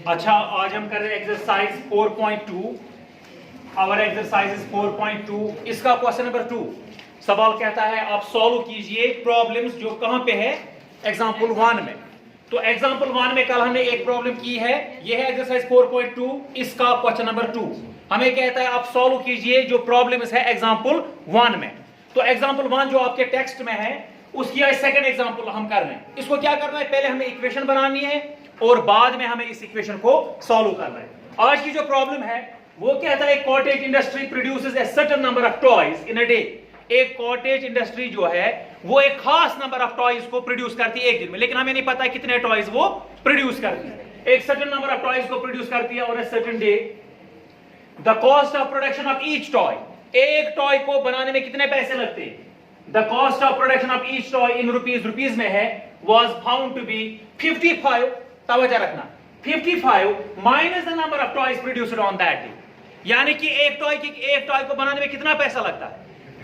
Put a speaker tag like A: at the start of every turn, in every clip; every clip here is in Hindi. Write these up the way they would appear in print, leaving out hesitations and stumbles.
A: अच्छा, आज हम कर रहे हैं एक्सरसाइज 4.2। Our exercise is 4.2। इसका क्वेश्चन नंबर 2 सवाल कहता है आप सॉल्व कीजिए प्रॉब्लम्स जो कहां पे है, एग्जांपल 1 में। तो एग्जांपल 1 में कल हमने एक प्रॉब्लम की है, ये है एक्सरसाइज 4.2। इसका क्वेश्चन नंबर 2 हमें कहता है आप सॉल्व कीजिए जो प्रॉब्लम्स है एग्जांपल 1 में। तो एग्जांपल 1 जो आपके टेक्स्ट में है उसकी आज सेकंड एग्जांपल हम कर रहे हैं। इसको क्या करना है, पहले हमें इक्वेशन बनानी है और बाद में हमें इस इक्वेशन को सॉल्व करना है। आज की जो प्रॉब्लम है वो कहता है cottage industry produces a certain number of toys in a day. एक कॉटेज इंडस्ट्री जो है वो एक खास नंबर ऑफ टॉयज को प्रोड्यूस करती है एक दिन में, लेकिन हमें नहीं पता कितने टॉयज वो प्रोड्यूस करती है। एक सर्टेन नंबर ऑफ टॉयज को प्रोड्यूस करती है और a certain day the cost of production of each toy, एक टॉय को बनाने में कितने पैसे लगते हैं, the cost of production of each toy in rupees में है, वाज फाउंड टू बी 55। तवज्जो रखना, 55 minus the number of toys produced on that day. यानी कि एक टॉय को बनाने में कितना पैसा लगता है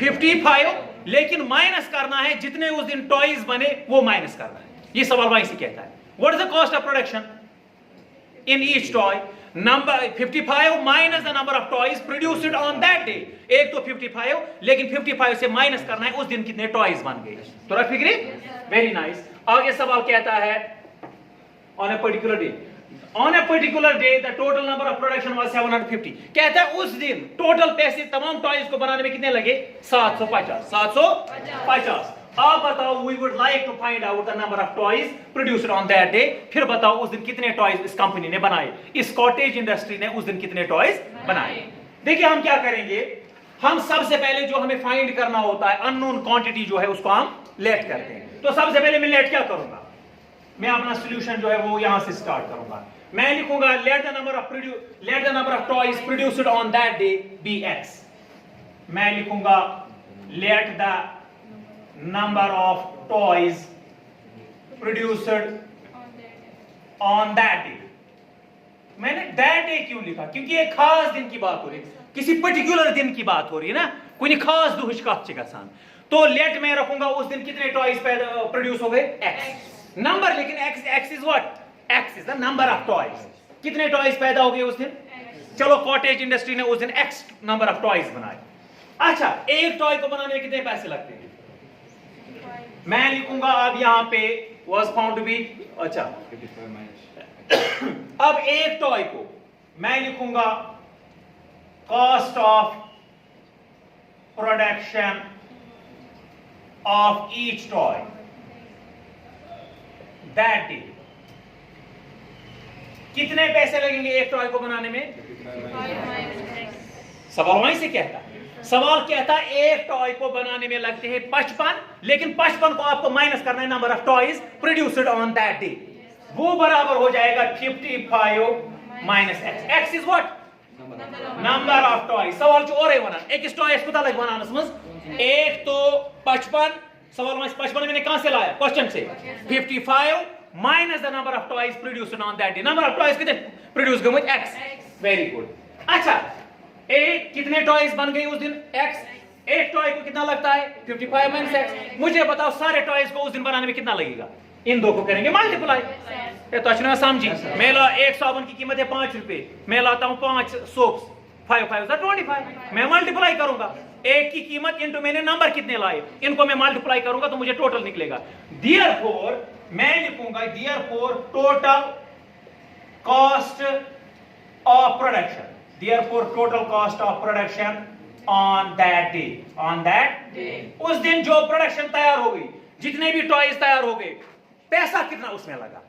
A: 55, लेकिन माइनस करना है जितने उस दिन टॉयज बने वो माइनस करना है। ये सवाल वहीं से कहता है what is the cost of production in each toy, number 55 minus the number of toys produced on that day. एक तो 55, लेकिन 55 से माइनस करना है उस दिन कितने टॉयज बन गए। तो रख फिक्री, वेरी नाइस। आगे सवाल कहता है on a particular day the total number of production was 750। कहता है उस दिन टोटल पैसे तमाम टॉयज को बनाने में कितने लगे 750। आप बताओ we would like to find out the number of toys produced on that day. फिर बताओ उस दिन कितने टॉयज इस कंपनी ने बनाए, इस कॉटेज इंडस्ट्री ने उस दिन कितने टॉयज बनाए। देखिए हम क्या करेंगे, हम सबसे पहले जो हमें फाइंड करना होता है अननोन क्वांटिटी जो है उसको हम लेट करते हैं। तो सबसे पहले मैं लेट क्या करूंगा, मैं अपना सॉल्यूशन जो है वो यहां से स्टार्ट करूंगा। मैं लिखूंगा let the number of toys produced on that day be x. मैं लिखूंगा let the number of toys produced on that day. मैंने दैट डे क्यों लिखा, क्योंकि एक खास दिन की बात हो रही है, किसी पर्टिकुलर दिन की बात हो रही है ना, कोई खास दुहश कत गसान। तो लेट में रखूंगा उस दिन कितने टॉयज प्रोड्यूस हो गए एक्स नंबर, लेकिन x is what, x is the number of toys. कितने टॉयज पैदा हो गए उस दिन, चलो कॉटेज इंडस्ट्री ने उस दिन एक्स नंबर ऑफ टॉयज बनाए। अच्छा, एक टॉय को बनाने में कितने पैसे लगते हैं, मैं लिखूंगा अब यहां पे वाज फाउंड टू बी, अच्छा अब एक टॉय को मैं लिखूंगा cost of production of each toy that day. कितने पैसे लगेंगे एक टॉय को बनाने में, सवाल वहीं से कहता है, सवाल कहता है एक टॉय को बनाने में लगते हैं 55, लेकिन 55 को आपको माइनस करना है number of toys produced on that day, वो बराबर हो जाएगा 55 minus x. X is what, number of toys. सवाल जो और है वना एक टॉय को लग बनाना समझ, एक तो 55, सवाल में 55 मैंने कहां से लाया क्वेश्चन से, 55 minus the number of toys produced on that day. Number of toys कितने प्रोड्यूस हुए एक्स, वेरी गुड। अच्छा, एक कितने टॉयज बन गए उस दिन एक्स, एक टॉय को कितना लगता है 55 माइनस एक्स। मुझे बताओ सारे टॉयज को उस दिन बनाने में कितना लगेगा, इन दो को करेंगे मल्टीप्लाई। तो अच्छा समझी, मैं ला एक साबुन की कीमत है 5 रुपए, मैं लाता हूं 5 सोप्स, 5 5 25, मैं मल्टीप्लाई करूंगा, एक की कीमत इनटू मैंने नंबर कितने लाए, इनको मैं मल्टीप्लाई करूंगा तो मुझे टोटल निकलेगा। देयरफॉर मैं लिखूंगा therefore total cost of production, therefore total cost of production on that day. उस दिन जो प्रोडक्शन तैयार हो गई, जितने भी टॉयज तैयार हो गए, पैसा कितना उसमें लगा,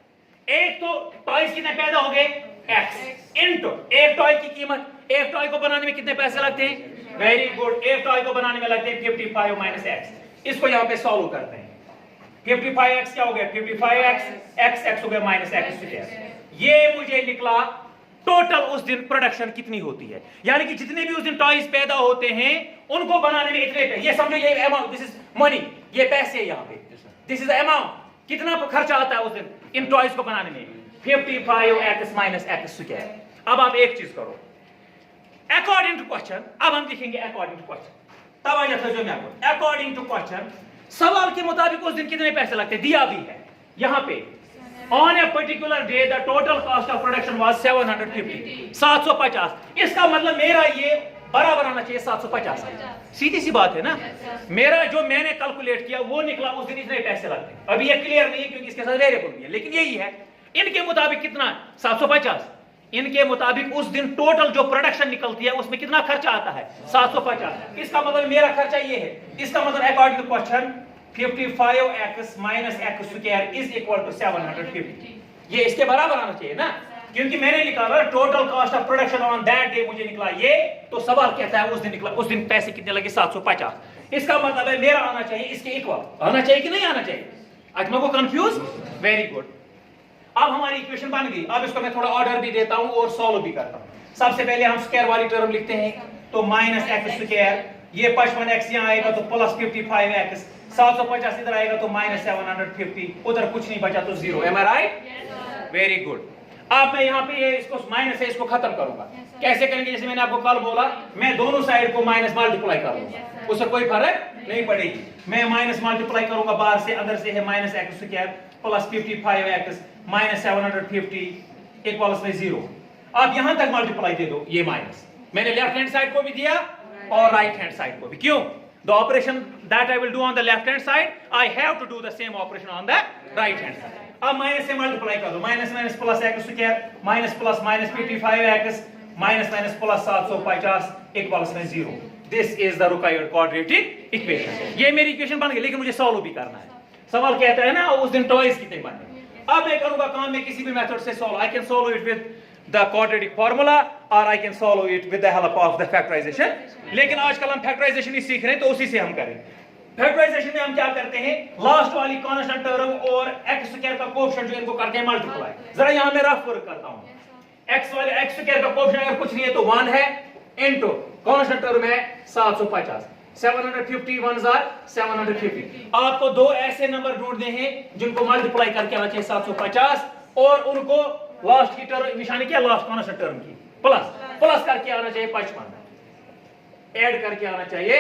A: एक तो टॉयज कितने पैदा हो गए एक्स इनटू एक टॉय की कीमत, एक टॉय को बनाने में कितने पैसे लगते हैं, वेरी गुड, एक टॉय को बनाने में लगते हैं 55 माइनस एक्स। इसको यहां पे सॉल्व करते हैं, 55x क्या हो गया 55x, x हो गया माइनस एक्स। ये मुझे निकला टोटल उस दिन प्रोडक्शन कितनी होती है, यानी कि जितने भी उस दिन टॉयज पैदा होते हैं उनको बनाने में इतने, ये समझो ये अमाउंट, दिस इज मनी, ये पैसे यहां पे, दिस इज अमाउंट, कितना खर्चा आता है उस दिन इन टॉयज को बनाने में 55x माइनस एक्स स्क्वायर। अब आप एक चीज करो, अकॉर्डिंग टू क्वेश्चन, अब हम लिखेंगे अकॉर्डिंग टू क्वेश्चन, तब अकॉर्डिंग टू क्वेश्चन, सवाल के मुताबिक उस दिन कितने पैसे लगते दिया भी है यहां पे, On a particular day, the total cost of production was 750. 750. इसका मतलब मेरा ये बराबर आना चाहिए 750. सीधी सी बात है ना. मेरा जो मैंने कैलकुलेट किया वो निकला, उस दिन इतने पैसे लगते हैं. अभी ये क्लियर नहीं है क्योंकि इसके साथ वेरिएबल भी है, लेकिन यही है. इनके मुताबिक कितना 750. इनके मुताबिक उस दिन टोटल जो प्रोडक्शन निकलती है उसमें कितना खर्चा आता है 750. इसका मतलब मेरा खर्चा ये है. इसका मतलब according to question 55x minus x square is equal to 750. ये इसके बराबर आना चाहिए ना, क्योंकि मैंने निकाला total cost of production on that day, मुझे निकला ये. तो सवाल कहता है उस दिन निकला, उस दिन पैसे कितने लगे 750. इसका मतलब है मेरा आना चाहिए इसके इक्वल. आना चाहिए कि नहीं आना चाहिए? आज को कंफ्यूज. Very good. अब हमारी इक्वेशन बन गई. अब इसको मैं थोड़ा ऑर्डर भी देता हूं और सॉल्व भी करता हूं. सबसे पहले हम स्क्वायर वाली टर्म लिखते हैं. तो माइनस एक्स स्क्वायर, ये 55x यहां आएगा तो प्लस 55x, 750 इधर आएगा तो माइनस 750, उधर कुछ नहीं बचा तो जीरो. एम आई राइट? Very good. अब मैं यहाँ पे ये इसको माइनस है इसको खत्म करूंगा. कैसे करेंगे? जैसे मैंने आपको कल बोला, मैं दोनों साइड को माइनस मल्टीप्लाई करूंगा, उससे कोई फर्क नहीं पड़ेगी. मैं माइनस मल्टीप्लाई करूंगा बाहर से, अंदर से है minus x square plus 55x minus 750 equals में 0. अब यहां तक मल्टीप्लाई दे दो. ये माइनस मैंने लेफ्ट हैंड साइड को भी दिया और राइट हैंड साइड को भी. क्यों? The operation that I will do on the left hand side, I have to do the same operation on the right hand side. अब माइनस से मल्टीप्लाई कर दो. Minus minus plus x square minus plus minus 55x minus minus plus 750 equals में 0. This is the required quadratic equation. ये मेरी इक्वेशन बन गई, लेकिन मुझे सॉल्व भी करना है. सवाल कहता है ना उस दिन टॉयज कितने बने. अब मैं करूंगा काम में किसी भी मेथड से solve. I can solve it with the quadratic formula or I can solve it with the help of the factorization. लेकिन आजकल हम factorization ही सीख रहे हैं तो उसी से हम करें. Factorization में हम क्या करते हैं, लास्ट वाली कांस्टेंट टर्म और x स्क्वायर का कोएफिशिएंट जो इनको करते हैं मल्टीप्लाई. जरा यहां मैं रफ वर्क करता हूं. x वाले x स्क्वायर का कोएफिशिएंट अगर कुछ नहीं है तो 1 है इनटू कांस्टेंट टर्म है 750. 750 1s are 750. आपको दो ऐसे नंबर ढूंढने हैं जिनको मल्टीप्लाई करके आना चाहिए 750 और उनको लास्ट की टर्म निशानी क्या, लास्ट कांस्टेंट टर्म की प्लस करके आना चाहिए 55, ऐड करके आना चाहिए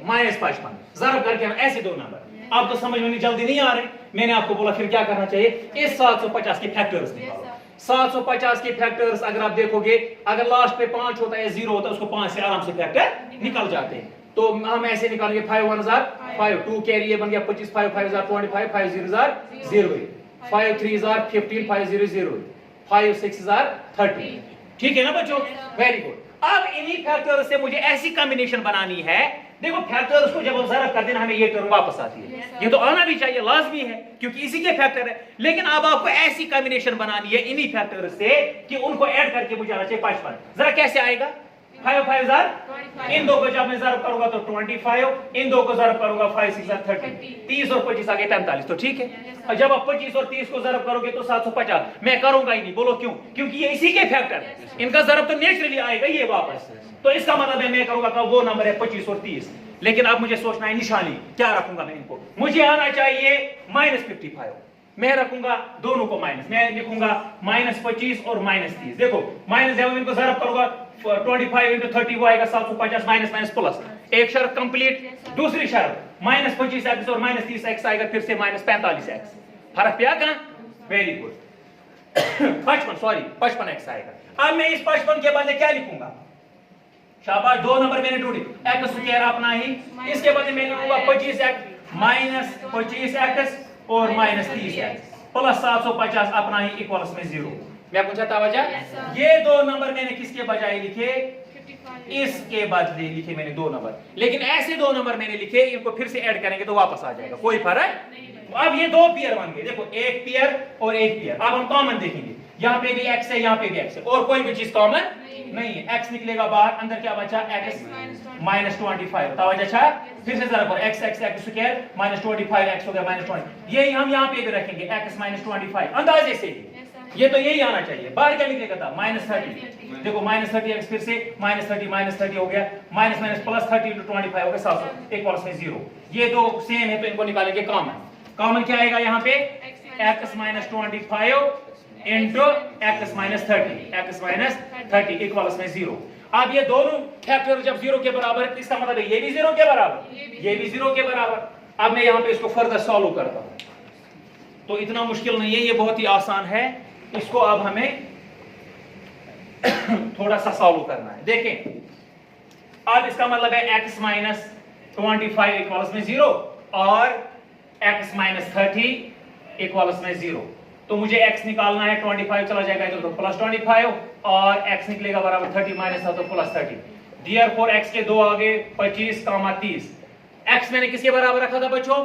A: माइनस 55, ज़रब करके आना. ऐसे दो नंबर. आप तो समझ में जल्दी नहीं आ रहे. मैंने आपको बोला फिर क्या करना चाहिए, इस 750 के फैक्टर्स निकालो. 750 के फैक्टर्स अगर आप देखोगे, अगर लास्ट पे 5 होता है 0 होता है, उसको 5 से आराम से फैक्टर निकल जाते हैं. तो हम ऐसे निकालेंगे 5 1s are 5, 2 कैरी ये बन गया 25, 5 5s are 25, 5 0s are 0, 5 3s are 15, 5 0 0, 5 6s are 30. ठीक है ना बच्चों? Very good. अब इन्हीं फैक्टर्स से मुझे ऐसी कॉम्बिनेशन बनानी है. देखो फैक्टर्स को जब ज़रब कर देना हमें ये टर्म वापस आती है. ये तो आना भी चाहिए, लाजमी है क्योंकि इसी के फैक्टर है. लेकिन अब आपको ऐसी कॉम्बिनेशन बनानी है इन्हीं फैक्टर्स से कि उनको ऐड करके मुझे आना चाहिए 55. जरा कैसे आएगा? 5 5s are, इन दो को जब मैं ज़रब करूंगा तो 25, इन दो को ज़रब करूंगा 5 6 are 30, 30 और 25 आ गए 45. तो ठीक है. और जब आप 25 और 30 को ज़रब करोगे तो 750. मैं करूंगा ही नहीं. बोलो क्यों? क्योंकि ये इसी के फैक्टर है. इनका ज़रब तो नेचुरली आएगा ये वापस. तो इसका मतलब है मैं करूंगा वो नंबर है 25 और 30. लेकिन अब मुझे सोचना है निशानी क्या रखूंगा मैं इनको. मुझे आना चाहिए माइनस 55. मैं रखूंगा दोनों को माइनस. मैं लिखूंगा माइनस 25 और माइनस 30. देखो माइनस जब इनको ज़रब करूंगा 25 into 30 वो आएगा 750 माइनस माइनस प्लस. एक शर्त कंप्लीट. दूसरी शर्त माइनस 25x और माइनस 30x आएगा फिर से माइनस 45x. फर्क पिया कहां? Very good. 55x आएगा. अब मैं इस 55 के बदले क्या लिखूंगा? शाबाश, दो नंबर मैंने ढूंढे. x स्क्वायर अपना ही, इसके बदले मैं लिखूंगा 25x माइनस 25x और माइनस 30x प्लस 750 अपना ही इक्वल्स में 0. मैं पूछा था वजह? ये दो नंबर मैंने किसके बजाय लिखे? इसके बदले लिखे मैंने दो नंबर. लेकिन ऐसे दो नंबर मैंने लिखे, इनको फिर से ऐड करेंगे तो वापस आ जाएगा. कोई फर्क? अब ये दो पेयर बन गए. देखो एक पेयर और एक पेयर. अब हम कॉमन देखेंगे. यहाँ पे भी x है, यहाँ पे भी x है और कोई भी चीज कॉमन नहीं है. x निकलेगा बाहर, अंदर क्या बचा? x minus 25. तवज्जो अच्छा. फिर से जरा करो x स्क्वायर माइनस 25x हो गया माइनस 20. यही हम यहाँ पे भी रखेंगे x माइनस 25 अंदाजे से. ये तो यही आना चाहिए. बाहर क्या निकलेगा था? माइनस 30. देखो माइनस 30x फिर से माइनस 30 हो गया. माइनस माइनस प्लस 30 into 25 हो गया 700 इक्वल्स में 0. ये दो सेम है तो इनको निकालेंगे कॉमन. कॉमन क्या आएगा यहाँ पे? x minus 25 into x minus 30 equals में 0. अब ये दोनों फैक्टर जब 0 के बराबर है इसका मतलब है ये भी 0 के बराबर, ये भी 0 के बराबर. अब मैं यहाँ पे इसको फर्दर सॉल्व करता हूँ. तो इतना मुश्किल नहीं है, ये बहुत ही आसान है। इसको अब हमें थोड़ा सा सॉल्व करना है। देखें, अब इसका मतलब है x माइनस 25 इक्वल्स में 0 और x माइनस 30 इक्वल्स में 0। तो मुझे x निकालना है, 25 चला जाएगा इधर तो प्लस 25 और x निकलेगा बराबर 30 माइनस तो प्लस 30। Therefore x के दो आगे 25, 30। x मैंने किसके बराबर रखा था बच्चों?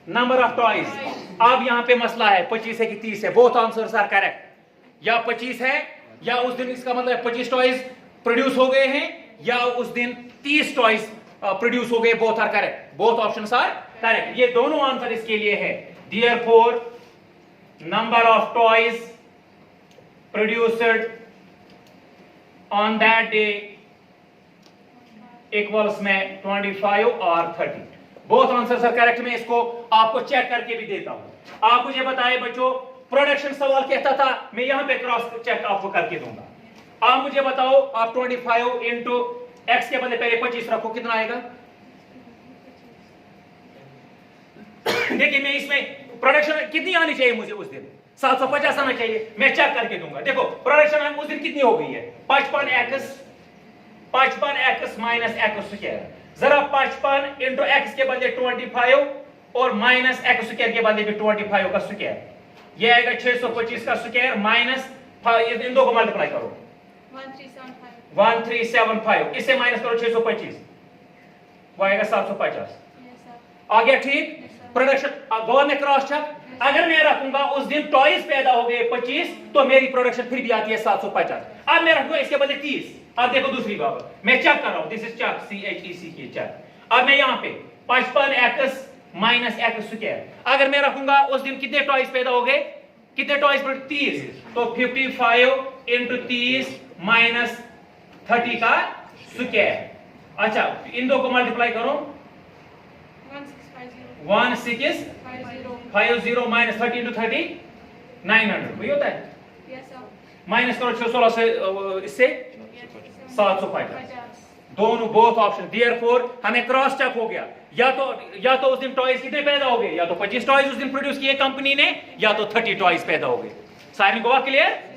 A: Number of toys. अब यहां पे मसला है 25 है कि 30 है। Both answers are correct. या 25 है या उस दिन इसका मतलब 25 टॉयज प्रोड्यूस हो गए हैं या उस दिन 30 टॉयज प्रोड्यूस हो गए। Both are correct, both options are correct. ये दोनों आंसर इसके लिए है। Therefore number of toys produced on that day equals में 25 और 30। Both answers are correct. मैं इसको आपको चेक करके भी देता हूं। आप मुझे बताएं बच्चों, प्रोडक्शन सवाल कहता था, मैं यहां पे क्रॉस चेक आपको करके दूंगा। आप मुझे बताओ, आप 25 इंटू एक्स के बदले पहले 25 रखो, कितना आएगा? देखिए, मैं इसमें प्रोडक्शन कितनी आनी चाहिए मुझे उस दिन? 750 आना चाहिए। मैं चेक करके दूंगा। देखो प्रोडक्शन उस दिन कितनी हो गई है? 55x minus x square. जरा 55 इंटू एक्स के बदले 25 और माइनस एक्स स्क्वायर के बदले भी 25 का स्क्वायर, ये आएगा 625 का स्क्वायर माइनस इन दो को मल्टीप्लाई करो 1375। इससे माइनस करो 625, वो आएगा 750। आ गया ठीक? प्रोडक्शन गोवा में क्रॉस चेक। अगर मैं रखूंगा उस दिन टॉयज पैदा हो गए 25 तो मेरी प्रोडक्शन फिर भी आती है 750। अब मैं रखूंगा इसके बदले 30। अब देखो दूसरी बात, मैं चेक कर रहा हूं, दिस इज चेक, CHEC की चेक। अब मैं यहां पे 55x माइनस एक्स स्क्वायर, अगर मैं रखूंगा उस दिन कितने टॉयज पैदा हो गए? कितने टॉयज? 30। तो 55 इंटू 30 माइनस 30 का स्क्वायर। अच्छा, इन दो को मल्टीप्लाई करो, 1650 माइनस 30 इंटू 30 900, वही होता है। माइनस करो 616 से, इससे 750। दोनों बोथ ऑप्शन। Therefore हमें क्रॉस चेक हो गया। या तो उस दिन टॉयज कितने पैदा हो गए? या तो 25 टॉयज उस दिन प्रोड्यूस किए कंपनी ने, या तो 30 टॉयज पैदा हो गए। सारी गोवा क्लियर?